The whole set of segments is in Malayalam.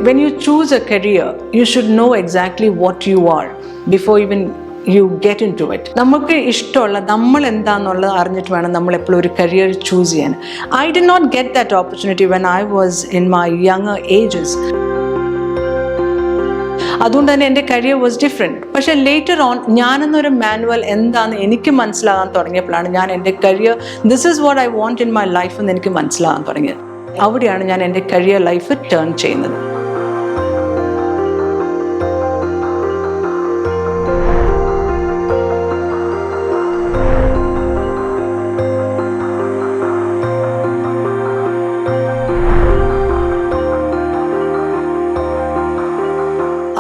when you choose a career, you should know exactly what you are before even you get into it. നമുക്ക് ഇഷ്ടമുള്ള നമ്മൾ എന്താണെന്നുള്ളത് അറിഞ്ഞിട്ട് വേണം നമ്മൾ എപ്പോഴും ഒരു കരിയർ ചൂസ് ചെയ്യാൻ. I did not get that opportunity when I was in my younger ages. അതുകൊണ്ട് തന്നെ എൻ്റെ കരിയർ വാസ് ഡിഫറെൻറ്റ്. പക്ഷേ ലേറ്റർ ഓൺ ഞാനെന്നൊരു മാനുവൽ എന്താണെന്ന് എനിക്ക് മനസ്സിലാകാൻ തുടങ്ങിയപ്പോഴാണ് ഞാൻ എൻ്റെ career this is what I want in my life എന്ന് എനിക്ക് മനസ്സിലാകാൻ തുടങ്ങിയത്. അവിടെയാണ് ഞാൻ എൻ്റെ കരിയർ ലൈഫ് ടേൺ ചെയ്യുന്നത്.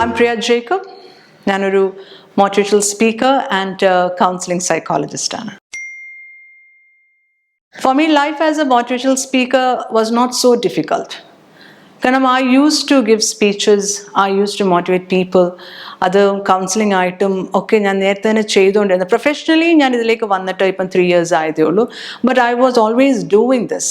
I'm Priya Jacob. ഞാനൊരു motivational speaker and counseling psychologist ആണ്. For me, life as a motivational speaker was not so difficult. കാരണം I used to give speeches, I used to motivate people. അത് കൗൺസിലിംഗ് ആയിട്ടും ഒക്കെ ഞാൻ നേരത്തെ തന്നെ ചെയ്തുകൊണ്ടിരുന്നു. പ്രൊഫഷണലി ഞാൻ ഇതിലേക്ക് വന്നിട്ട് ഇപ്പം 3 years ആയതേ ഉള്ളൂ. But I was always doing this.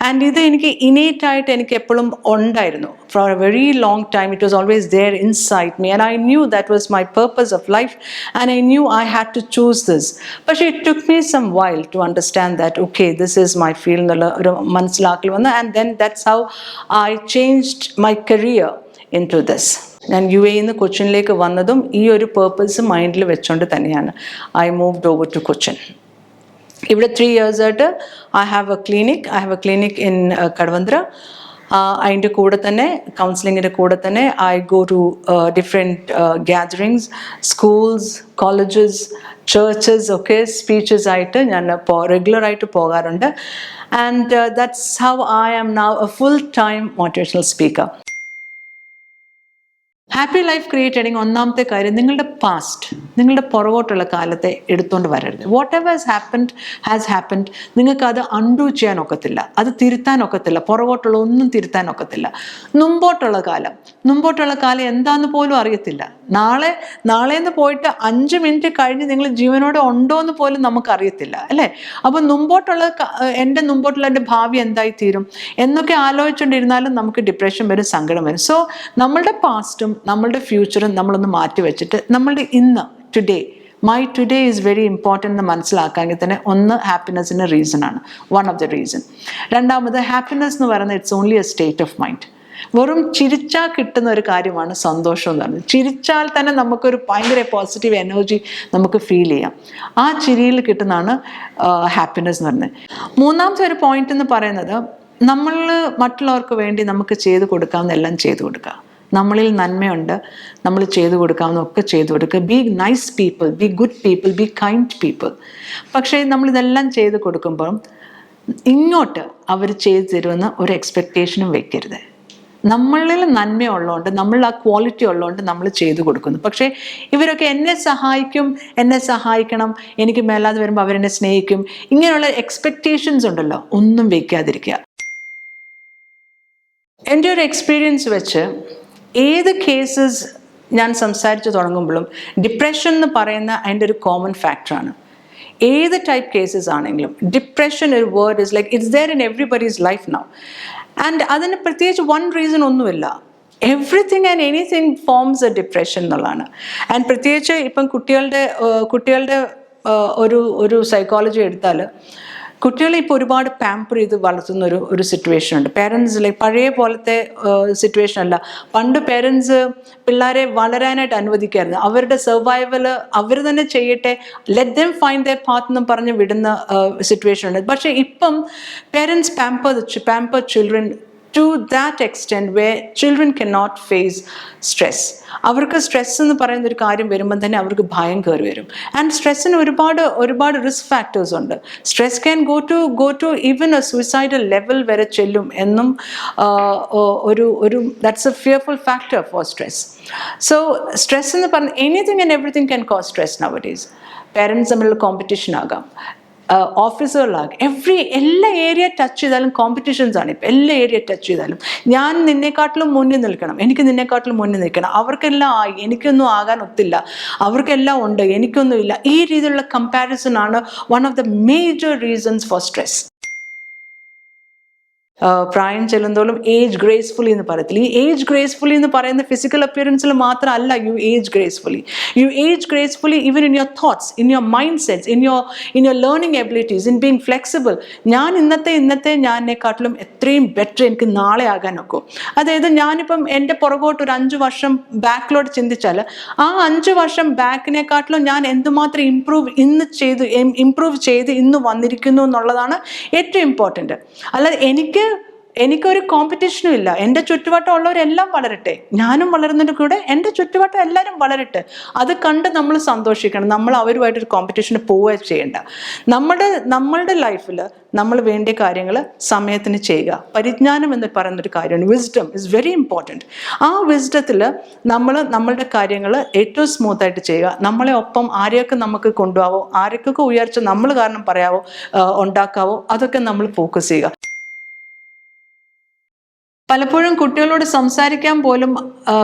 And ഇത് എനിക്ക് ഇനേറ്റായിട്ട് എനിക്ക് എപ്പോഴും ഉണ്ടായിരുന്നു. For a very long time, it was always there inside me, and I knew that was my purpose of life, and I knew I had to choose this. But it took me some while to understand that, okay, this is my field, and then that's how I changed my career into this. ഞാൻ യു എയിൽ നിന്ന് കൊച്ചിനിലേക്ക് വന്നതും ഈ ഒരു പേർപ്പസ് മൈൻഡിൽ വെച്ചുകൊണ്ട് തന്നെയാണ് I moved over to Cochin. ഇവിടെ 3 years ആയിട്ട് I have a clinic in Kadavanthra. അതിൻ്റെ കൂടെ തന്നെ കൗൺസിലിങ്ങിൻ്റെ കൂടെ തന്നെ I go to different gatherings, schools, colleges, churches ഒക്കെ സ്പീച്ചസ് ആയിട്ട് ഞാൻ റെഗുലറായിട്ട് പോകാറുണ്ട്. And that's how I am now a full time motivational speaker. Happy life create ചെയ്യണമെങ്കിൽ ഒന്നാമത്തെ കാര്യം നിങ്ങളുടെ പാസ്റ്റ്, നിങ്ങളുടെ പുറകോട്ടുള്ള കാലത്തെ എടുത്തുകൊണ്ട് വരരുത്. വാട്ട് എവർ ഹാസ് ഹാപ്പൻഡ് നിങ്ങൾക്ക് അത് അൺഡു ചെയ്യാൻ ഒക്കത്തില്ല, അത് തിരുത്താൻ ഒക്കത്തില്ല, പുറകോട്ടുള്ള ഒന്നും തിരുത്താൻ ഒക്കത്തില്ല. മുമ്പോട്ടുള്ള കാലം എന്താന്ന് പോലും അറിയത്തില്ല. നാളെന്ന് പോയിട്ട് 5 minute കഴിഞ്ഞ് നിങ്ങൾ ജീവനോടെ ഉണ്ടോ എന്ന് പോലും നമുക്കറിയത്തില്ല, അല്ലേ? അപ്പം എൻ്റെ മുമ്പോട്ടുള്ള ഭാവി എന്തായി തീരും എന്നൊക്കെ ആലോചിച്ചുകൊണ്ടിരുന്നാലും നമുക്ക് ഡിപ്രഷൻ വരും, സങ്കടം വരും. സോ നമ്മളുടെ പാസ്റ്റും നമ്മളുടെ ഫ്യൂച്ചറും നമ്മളൊന്ന് മാറ്റി വെച്ചിട്ട് നമ്മളുടെ ഇന്ന് my today is very important എന്ന് മനസ്സിലാക്കാമെങ്കിൽ തന്നെ ഒന്ന് ഹാപ്പിനെസ്സിൻ്റെ റീസണാണ്, വൺ ഓഫ് ദ റീസൺ. രണ്ടാമത് ഹാപ്പിനെസ് എന്ന് പറയുന്നത് it's only A state of mind. വെറും ചിരിച്ചാൽ കിട്ടുന്ന ഒരു കാര്യമാണ് സന്തോഷം എന്ന് പറയുന്നത്. ചിരിച്ചാൽ തന്നെ നമുക്കൊരു ഭയങ്കര പോസിറ്റീവ് എനർജി നമുക്ക് ഫീൽ ചെയ്യാം. ആ ചിരിയിൽ കിട്ടുന്നതാണ് ഹാപ്പിനെസ് എന്ന് പറയുന്നത്. മൂന്നാമത്തെ ഒരു പോയിന്റ് എന്ന് പറയുന്നത് നമ്മൾ മറ്റുള്ളവർക്ക് വേണ്ടി നമുക്ക് ചെയ്തു കൊടുക്കാവുന്നതെല്ലാം ചെയ്തു കൊടുക്കുക. നമ്മളിൽ നന്മയുണ്ട്, നമ്മൾ ചെയ്തു കൊടുക്കാവുന്നതൊക്കെ ചെയ്തു കൊടുക്കുക. Be nice people, B good people, be kind people. പക്ഷേ നമ്മളിതെല്ലാം ചെയ്തു കൊടുക്കുമ്പം ഇങ്ങോട്ട് അവർ ചെയ്തു തരുമെന്ന് ഒരു എക്സ്പെക്റ്റേഷനും വെക്കരുത്. നമ്മളിൽ നന്മയുള്ളതുകൊണ്ട്, നമ്മളിൽ ആ ക്വാളിറ്റി ഉള്ളതുകൊണ്ട് നമ്മൾ ചെയ്തു കൊടുക്കുന്നു. പക്ഷേ ഇവരൊക്കെ എന്നെ സഹായിക്കണം, എനിക്ക് മേലാതെ വരുമ്പോൾ അവരെന്നെ സ്നേഹിക്കും, ഇങ്ങനെയുള്ള എക്സ്പെക്റ്റേഷൻസ് ഉണ്ടല്ലോ, ഒന്നും വെക്കാതിരിക്കുക. എൻ്റെ ഒരു എക്സ്പീരിയൻസ് വെച്ച് ഏത് കേസസ് ഞാൻ സംസാരിച്ച് തുടങ്ങുമ്പോഴും ഡിപ്രഷൻ എന്ന് പറയുന്ന അതിൻ്റെ ഒരു കോമൺ ഫാക്ടറാണ്. ഏത് ടൈപ്പ് കേസസ് ആണെങ്കിലും ഡിപ്രഷൻ ഒരു word is like it's there in everybody's life now. And അതിന് പ്രത്യേകിച്ച് വൺ റീസൺ ഒന്നുമില്ല. Everything and anything forms a depression എന്നുള്ളതാണ്. ആൻഡ് പ്രത്യേകിച്ച് ഇപ്പം കുട്ടികളുടെ ഒരു സൈക്കോളജി എടുത്താൽ കുട്ടികളെ ഇപ്പോൾ ഒരുപാട് പാമ്പർ ചെയ്ത് വളർത്തുന്ന ഒരു സിറ്റുവേഷൻ ഉണ്ട്. പേരൻസ് ലൈക്ക് പഴയ പോലത്തെ സിറ്റുവേഷൻ അല്ല. പണ്ട് പേരൻസ് പിള്ളേരെ വളരാനായിട്ട് അനുവദിക്കായിരുന്നു. അവരുടെ സർവൈവൽ അവർ തന്നെ ചെയ്യട്ടെ, let them find their path എന്നും പറഞ്ഞ് വിടുന്ന സിറ്റുവേഷൻ ഉണ്ട്. പക്ഷേ ഇപ്പം parents pamper children to that extent where children cannot face stress. അവർക്ക് സ്ട്രെസ് എന്ന് പറയുന്ന ഒരു കാര്യം വരുമ്പോൾ തന്നെ അവർക്ക് ഭയം കയറി വരും. ആൻഡ് സ്ട്രെസ്സിന് ഒരുപാട് റിസ്ക് ഫാക്ടേഴ്സ് ഉണ്ട്. Stress can go to even a suicidal level വരെ ചെല്ലും എന്നും ഒരു that's a fearful factor for stress. So stress എന്ന് പറഞ്ഞ anything and everything can cause stress nowadays. Parents തമ്മിലുള്ള കോമ്പറ്റീഷൻ ആകാം, ഓഫീസുകളിലാകും, എല്ലാ ഏരിയ ടച്ച് ചെയ്താലും കോമ്പറ്റീഷൻസ് ആണ്. ഇപ്പം എല്ലാ ഏരിയ ടച്ച് ചെയ്താലും ഞാൻ നിന്നെക്കാട്ടിലും മുന്നിൽ നിൽക്കണം, എനിക്ക് നിന്നെക്കാട്ടിലും മുന്നിൽ നിൽക്കണം, അവർക്കെല്ലാം ആയി എനിക്കൊന്നും ആകാൻ ഒത്തില്ല, അവർക്കെല്ലാം ഉണ്ട് എനിക്കൊന്നുമില്ല. ഈ രീതിയിലുള്ള കമ്പാരിസൺ ആണ് one of the major reasons for stress. പ്രായം ചെല്ലുന്തോറും ഏജ് ഗ്രേസ്ഫുള്ളി എന്ന് പറയത്തില്ല. ഈ ഏജ് ഗ്രേസ്ഫുള്ളി എന്ന് പറയുന്ന ഫിസിക്കൽ അപ്പിയറൻസിൽ മാത്രമല്ല U age gracefully. U age gracefully even in your thoughts, in your mind sets, in your learning abilities, in being flexible. ഞാൻ ഇന്നത്തെ ഞാനെക്കാട്ടിലും എത്രയും ബെറ്റർ എനിക്ക് നാളെ ആകാൻ ഒക്കും. അതായത് ഞാനിപ്പം എൻ്റെ പുറകോട്ട് ഒരു 5 വർഷം ബാക്കിലോട്ട് ചിന്തിച്ചാൽ ആ 5 വർഷം ബാക്കിനെക്കാട്ടിലും ഞാൻ എന്തുമാത്രം ഇമ്പ്രൂവ് ചെയ്ത് ഇന്ന് വന്നിരിക്കുന്നു എന്നുള്ളതാണ് ഏറ്റവും ഇമ്പോർട്ടൻറ്റ്. അല്ലാതെ എനിക്കൊരു കോമ്പറ്റീഷനും ഇല്ല. എൻ്റെ ചുറ്റുവട്ടം ഉള്ളവരെല്ലാം വളരട്ടെ, ഞാനും വളരുന്നതിൻ്റെ കൂടെ എൻ്റെ ചുറ്റുവട്ടം എല്ലാവരും വളരട്ടെ. അത് കണ്ട് നമ്മൾ സന്തോഷിക്കണം. നമ്മൾ അവരുമായിട്ടൊരു കോമ്പറ്റീഷന് പോവുക ചെയ്യേണ്ട. നമ്മളുടെ ലൈഫിൽ നമ്മൾ വേണ്ട കാര്യങ്ങൾ സമയത്തിന് ചെയ്യുക. പരിജ്ഞാനം എന്ന് പറയുന്നൊരു കാര്യമാണ്. Wisdom is very important. ആ വിസ്ഡത്തിൽ നമ്മളുടെ കാര്യങ്ങൾ ഏറ്റവും സ്മൂത്തായിട്ട് ചെയ്യുക. നമ്മളെ ഒപ്പം ആരെയൊക്കെ നമുക്ക് കൊണ്ടുപോകാവോ, ആരൊക്കെ ഉയർച്ച നമ്മൾ കാരണം പറയാവോ, ഉണ്ടാക്കാവോ, അതൊക്കെ നമ്മൾ ഫോക്കസ് ചെയ്യുക. പലപ്പോഴും കുട്ടികളോട് സംസാരിക്കാൻ പോലും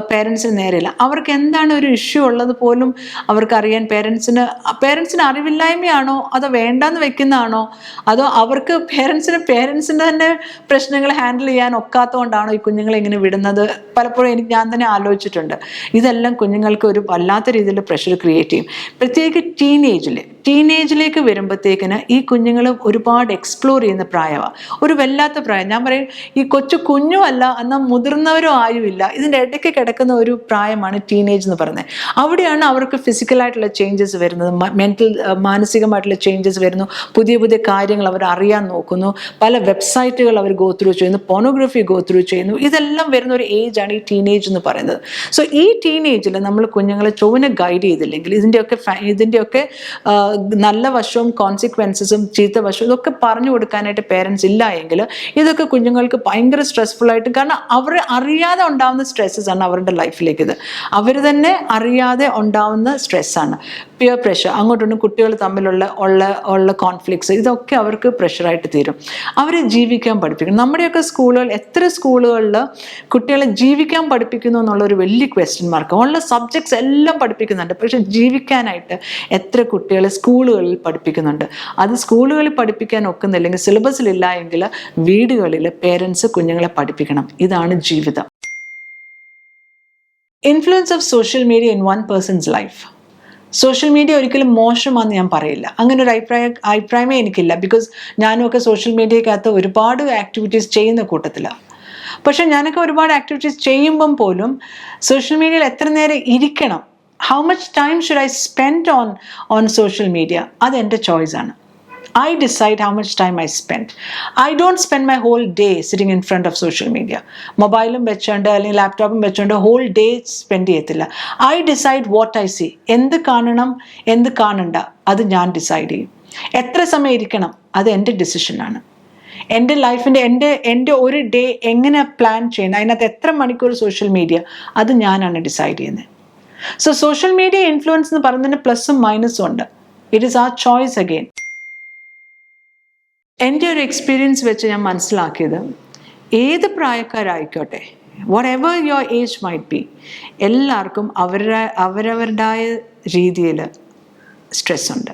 പേരൻസിന് നേരില്ല. അവർക്ക് എന്താണ് ഒരു ഇഷ്യൂ ഉള്ളത് പോലും അവർക്കറിയാൻ പേരൻസിന് അറിവില്ലായ്മയാണോ അതോ വേണ്ടാന്ന് വെക്കുന്നതാണോ അതോ അവർക്ക് പേരൻസിൻ്റെ തന്നെ പ്രശ്നങ്ങൾ ഹാൻഡിൽ ചെയ്യാൻ ഒക്കാത്തതുകൊണ്ടാണോ ഈ കുഞ്ഞുങ്ങളെ ഇങ്ങനെ വിടുന്നത്? പലപ്പോഴും ഞാൻ തന്നെ ആലോചിച്ചിട്ടുണ്ട്. ഇതെല്ലാം കുഞ്ഞുങ്ങൾക്ക് ഒരു വല്ലാത്ത രീതിയിൽ പ്രഷർ ക്രിയേറ്റ് ചെയ്യും. പ്രത്യേകിച്ച് ടീനേജിലേക്ക് വരുമ്പോഴത്തേക്കിന് ഈ കുഞ്ഞുങ്ങൾ ഒരുപാട് എക്സ്പ്ലോർ ചെയ്യുന്ന പ്രായമാണ്. ഒരു വല്ലാത്ത പ്രായം. ഞാൻ പറയും, ഈ കുഞ്ഞും അല്ല എന്നാൽ മുതിർന്നവരോ ആയുമില്ല, ഇതിൻ്റെ ഇടയ്ക്ക് കിടക്കുന്ന ഒരു പ്രായമാണ് ടീനേജ് എന്ന് പറയുന്നത്. അവിടെയാണ് അവർക്ക് ഫിസിക്കലായിട്ടുള്ള ചേഞ്ചസ് വരുന്നത്, മാനസികമായിട്ടുള്ള ചേഞ്ചസ് വരുന്നു, പുതിയ കാര്യങ്ങൾ അവർ അറിയാൻ നോക്കുന്നു, പല വെബ്സൈറ്റുകൾ അവർ ഗോ ത്രൂ ചെയ്യുന്നു, പോണോഗ്രഫി ഗോ ത്രൂ ചെയ്യുന്നു. ഇതെല്ലാം വരുന്ന ഒരു ഏജാണ് ഈ ടീനേജ് എന്ന് പറയുന്നത്. സോ ഈ ടീനേജിൽ നമ്മൾ കുഞ്ഞുങ്ങളെ ചൊവ്വനെ ഗൈഡ് ചെയ്തില്ലെങ്കിൽ ഇതിൻ്റെയൊക്കെ നല്ല വശവും കോൺസിക്വൻസസും ചീത്ത വശവും ഇതൊക്കെ പറഞ്ഞു കൊടുക്കാനായിട്ട് പേരൻസ് ഇല്ല എങ്കിൽ ഇതൊക്കെ കുഞ്ഞുങ്ങൾക്ക് ഭയങ്കര സ്ട്രെസ്ഫുൾ ആയിട്ട്, കാരണം അവർ അറിയാതെ ഉണ്ടാവുന്ന സ്ട്രെസ്സസ് ആണ് അവരുടെ ലൈഫിലേക്ക്. അവർ തന്നെ അറിയാതെ ഉണ്ടാവുന്ന സ്ട്രെസ്സാണ്. പിയർ പ്രഷർ, അങ്ങോട്ടും കുട്ടികൾ തമ്മിലുള്ള കോൺഫ്ലിക്ട്സ്, ഇതൊക്കെ അവർക്ക് പ്രഷറായിട്ട് തീരും. അവരെ ജീവിക്കാൻ പഠിപ്പിക്കണം. നമ്മുടെയൊക്കെ എത്ര സ്കൂളുകളിൽ കുട്ടികളെ ജീവിക്കാൻ പഠിപ്പിക്കുന്നു എന്നുള്ളൊരു വലിയ ക്വസ്റ്റ്യൻ മാർക്ക്. ഉള്ള സബ്ജക്ട്സ് എല്ലാം പഠിപ്പിക്കുന്നുണ്ട്, പക്ഷെ ജീവിക്കാനായിട്ട് എത്ര കുട്ടികളെ സ്കൂളുകളിൽ പഠിപ്പിക്കുന്നുണ്ട്? അത് സ്കൂളുകളിൽ പഠിപ്പിക്കാൻ ഒക്കുന്നില്ലെങ്കിൽ, സിലബസിലില്ല എങ്കിൽ വീടുകളിൽ പേരൻസ് കുഞ്ഞുങ്ങളെ പഠിപ്പിക്കണം. ഇതാണ് ജീവിതം. Influence of social media in one person's life. Social media ഒരിക്കലും മോശമാണെന്ന് ഞാൻ പറയില്ല. അങ്ങനെ ഒരു അഭിപ്രായമേ എനിക്കില്ല. ബിക്കോസ് ഞാനുമൊക്കെ സോഷ്യൽ മീഡിയക്കകത്ത് ഒരുപാട് ആക്ടിവിറ്റീസ് ചെയ്യുന്ന കൂട്ടത്തിലാണ്. പക്ഷെ ഞാനൊക്കെ ഒരുപാട് ആക്ടിവിറ്റീസ് ചെയ്യുമ്പം പോലും സോഷ്യൽ മീഡിയയിൽ എത്ര നേരം ഇരിക്കണം, how much time should I spend on social media, അത് എൻ്റെ ചോയ്സാണ്. I decide how much time I spend. I don't spend my whole day sitting in front of social media. മൊബൈലും വെച്ചോണ്ട് അല്ലെങ്കിൽ ലാപ്ടോപ്പും വെച്ചോണ്ട് ഹോൾ ഡേ സ്പെൻഡ് ചെയ്യത്തില്ല. I decide what I see. എന്ത് കാണണം, എന്ത് കാണണ്ട, അത് ഞാൻ ഡിസൈഡ് ചെയ്യും. എത്ര സമയം ഇരിക്കണം, അത് എൻ്റെ ഡിസിഷനാണ്. എൻ്റെ ലൈഫിൻ്റെ എൻ്റെ ഒരു ഡേ എങ്ങനെ പ്ലാൻ ചെയ്യണം, അതിനകത്ത് എത്ര മണിക്കൂർ സോഷ്യൽ മീഡിയ, അത് ഞാനാണ് ഡിസൈഡ് ചെയ്യുന്നത്. സോ സോഷ്യൽ മീഡിയ ഇൻഫ്ലുവൻസ് എന്ന് പറയുന്നതിന് പ്ലസും മൈനസും ഉണ്ട്. It is our choice again. എൻ്റെ ഒരു എക്സ്പീരിയൻസ് വെച്ച് ഞാൻ മനസ്സിലാക്കിയത്, ഏത് പ്രായക്കാരായിക്കോട്ടെ, whatever your age might be, എല്ലാവർക്കും അവരവരുടേതായ രീതിയിൽ സ്ട്രെസ്സുണ്ട്,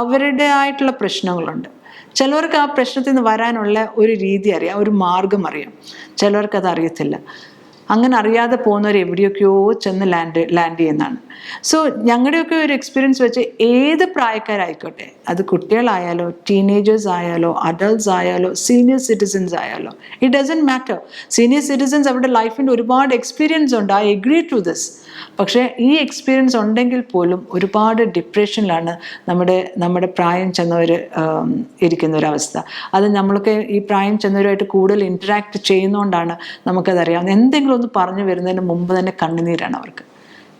അവരുടേതായിട്ടുള്ള പ്രശ്നങ്ങളുണ്ട്. ചിലവർക്ക് ആ പ്രശ്നത്തിൽ നിന്ന് വരാനുള്ള ഒരു രീതി അറിയാം, ഒരു മാർഗം അറിയാം, ചിലവർക്കത് അറിയത്തില്ല. അങ്ങനെ അറിയാതെ പോകുന്നവർ എവിടെയൊക്കെയോ ചെന്ന് ലാൻഡ് ചെയ്യുന്നതാണ്. സോ ഞങ്ങളുടെയൊക്കെ ഒരു എക്സ്പീരിയൻസ് വെച്ച് ഏത് പ്രായക്കാരായിക്കോട്ടെ, അത് കുട്ടികളായാലോ ടീനേജേഴ്സ് ആയാലോ അഡൾട്ട്സ് ആയാലോ സീനിയർ സിറ്റിസൻസ് ആയാലോ, it doesn't matter. Senior citizens അവരുടെ ലൈഫിൻ്റെ ഒരുപാട് എക്സ്പീരിയൻസ് ഉണ്ട്, ഐ എഗ്രി ടു ദിസ്. പക്ഷേ ഈ എക്സ്പീരിയൻസ് ഉണ്ടെങ്കിൽ പോലും ഒരുപാട് ഡിപ്രഷനിലാണ് നമ്മുടെ പ്രായം ചെന്നവർ ഇരിക്കുന്ന ഒരവസ്ഥ. അത് നമ്മളൊക്കെ ഈ പ്രായം ചെന്നവരുമായിട്ട് കൂടുതൽ ഇൻറ്ററാക്ട് ചെയ്യുന്നതുകൊണ്ടാണ് നമുക്കതറിയാവുന്നത്. എന്തെങ്കിലും ഒന്ന് പറഞ്ഞു വരുന്നതിന് മുമ്പ് തന്നെ കണ്ണുനീരാണ് അവർക്ക്,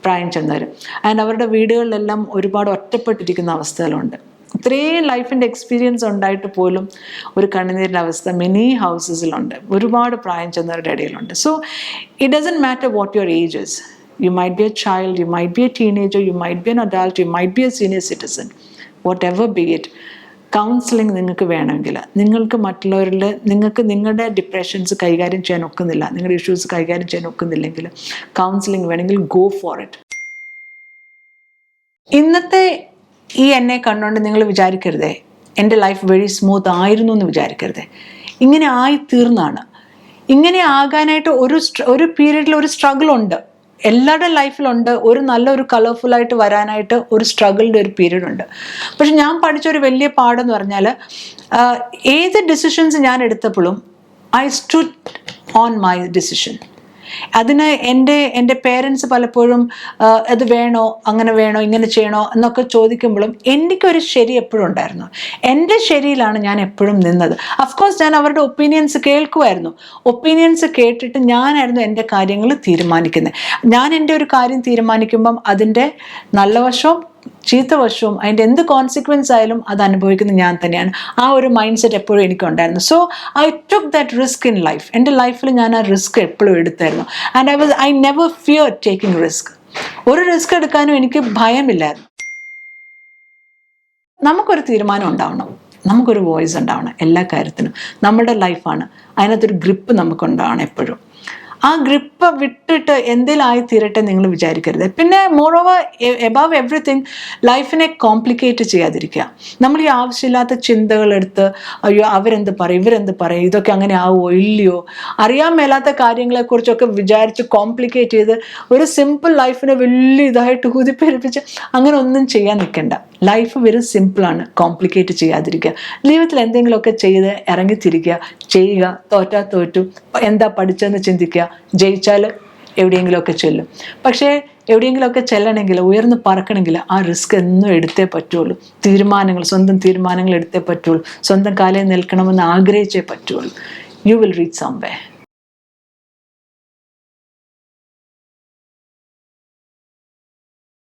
പ്രായം ചെന്നവർ. ആൻഡ് അവരുടെ വീടുകളിലെല്ലാം ഒരുപാട് ഒറ്റപ്പെട്ടിരിക്കുന്ന അവസ്ഥകളുണ്ട്. ഇത്രയും ലൈഫിൻ്റെ എക്സ്പീരിയൻസ് ഉണ്ടായിട്ട് പോലും ഒരു കണ്ണുനീരിൻ്റെ അവസ്ഥ മെനി ഹൗസസിലുണ്ട്, ഒരുപാട് പ്രായം ചെന്നവരുടെ ഇടയിലുണ്ട്. So it doesn't matter what your age is. You might be a child, you might be a teenager, you might be an adult, you might be a senior citizen, whatever be it. Counselling നിങ്ങൾക്ക് വേണമെങ്കിൽ, നിങ്ങൾക്ക് മറ്റുള്ളവരിൽ നിങ്ങളുടെ ഡിപ്രഷൻസ് കൈകാര്യം ചെയ്യാൻ ഒക്കുന്നില്ല, നിങ്ങളുടെ ഇഷ്യൂസ് കൈകാര്യം ചെയ്യാൻ ഒക്കുന്നില്ലെങ്കിൽ കൗൺസിലിംഗ് വേണമെങ്കിൽ ഗോ ഫോർ ഇറ്റ്. ഇന്നത്തെ എന്നെ കണ്ടുകൊണ്ട് നിങ്ങൾ വിചാരിക്കരുതേ എൻ്റെ ലൈഫ് വെരി സ്മൂത്ത് ആയിരുന്നു എന്ന് വിചാരിക്കരുതേ. ഇങ്ങനെ ആയി തീർന്നാണ്. ഇങ്ങനെ ആകാനായിട്ട് ഒരു പീരീഡിൽ ഒരു സ്ട്രഗിൾ ഉണ്ട്, എല്ലാവരുടെ ലൈഫിലുണ്ട്. ഒരു നല്ലൊരു കളർഫുള്ളായിട്ട് വരാനായിട്ട് ഒരു സ്ട്രഗിളിൻ്റെ ഒരു പീരീഡ് ഉണ്ട്. പക്ഷെ ഞാൻ പഠിച്ചൊരു വലിയ പാഠം പറഞ്ഞാൽ, ഏത് ഡിസിഷൻസ് ഞാൻ എടുത്തപ്പോഴും I stood on my decision. അതിന് എൻ്റെ പേരൻസ് പലപ്പോഴും അത് വേണോ, അങ്ങനെ വേണോ, ഇങ്ങനെ ചെയ്യണോ എന്നൊക്കെ ചോദിക്കുമ്പോഴും എനിക്കൊരു ശരി എപ്പോഴും ഉണ്ടായിരുന്നു. എൻ്റെ ശരിയിലാണ് ഞാൻ എപ്പോഴും നിന്നത്. അഫ്കോഴ്സ് ഞാൻ അവരുടെ ഒപ്പീനിയൻസ് കേൾക്കുമായിരുന്നു. ഒപ്പീനിയൻസ് കേട്ടിട്ട് ഞാനായിരുന്നു എൻ്റെ കാര്യങ്ങൾ തീരുമാനിക്കുന്നത്. ഞാൻ എൻ്റെ ഒരു കാര്യം തീരുമാനിക്കുമ്പം അതിൻ്റെ നല്ല വശവും ചീത്ത വശവും അതിൻ്റെ എന്ത് കോൺസിക്വൻസ് ആയാലും അത് അനുഭവിക്കുന്നത് ഞാൻ തന്നെയാണ്. ആ ഒരു മൈൻഡ് സെറ്റ് എപ്പോഴും എനിക്കുണ്ടായിരുന്നു. So I took that risk in life. എൻ്റെ ലൈഫിൽ ഞാൻ ആ റിസ്ക് എപ്പോഴും എടുത്തായിരുന്നു. And I never fear taking risk. ഒരു റിസ്ക് എടുക്കാനും എനിക്ക് ഭയമില്ലായിരുന്നു. നമുക്കൊരു തീരുമാനം ഉണ്ടാവണം, നമുക്കൊരു വോയിസ് ഉണ്ടാവണം എല്ലാ കാര്യത്തിനും. നമ്മുടെ ലൈഫാണ്, അതിനകത്തൊരു ഗ്രിപ്പ് നമുക്കുണ്ടാവണം എപ്പോഴും. ആ ഗ്രിപ്പ് വിട്ടിട്ട് എന്തിലായി തീരട്ടെ നിങ്ങൾ വിചാരിക്കരുത്. പിന്നെ മോറോവർ എബവ് എവറിത്തിങ് ലൈഫിനെ കോംപ്ലിക്കേറ്റ് ചെയ്യാതിരിക്കുക. നമ്മൾ ഈ ആവശ്യമില്ലാത്ത ചിന്തകളെടുത്ത് അയ്യോ അവരെന്ത് പറയും, ഇവരെന്ത് പറയും, ഇതൊക്കെ അങ്ങനെ ആവുമോ ഇല്ലയോ, അറിയാൻ മേലാത്ത കാര്യങ്ങളെക്കുറിച്ചൊക്കെ വിചാരിച്ച് കോംപ്ലിക്കേറ്റ് ചെയ്ത് ഒരു സിമ്പിൾ ലൈഫിനെ വലിയ ഇതായിട്ട് കുതിപ്പെരുപ്പിച്ച് അങ്ങനെ ഒന്നും ചെയ്യാൻ നിൽക്കണ്ട. ലൈഫ് വെരി സിമ്പിളാണ്, കോംപ്ലിക്കേറ്റ് ചെയ്യാതിരിക്കുക. ജീവിതത്തിൽ എന്തെങ്കിലുമൊക്കെ ചെയ്ത് ഇറങ്ങിത്തിരിക്കുക, ചെയ്യുക. തോറ്റാ തോറ്റു, എന്താ പഠിച്ചതെന്ന് ചിന്തിക്കുക. ജയിച്ചാൽ എവിടെയെങ്കിലുമൊക്കെ ചെല്ലും. പക്ഷേ എവിടെയെങ്കിലുമൊക്കെ ചെല്ലണമെങ്കിൽ, ഉയർന്ന് പറക്കണമെങ്കിൽ ആ റിസ്ക് എന്നും എടുത്തേ പറ്റുള്ളൂ. സ്വന്തം തീരുമാനങ്ങൾ എടുത്തേ പറ്റുള്ളൂ. സ്വന്തം കാലിൽ നിൽക്കണമെന്ന് ആഗ്രഹിച്ചേ പറ്റുള്ളൂ. You will reach somewhere.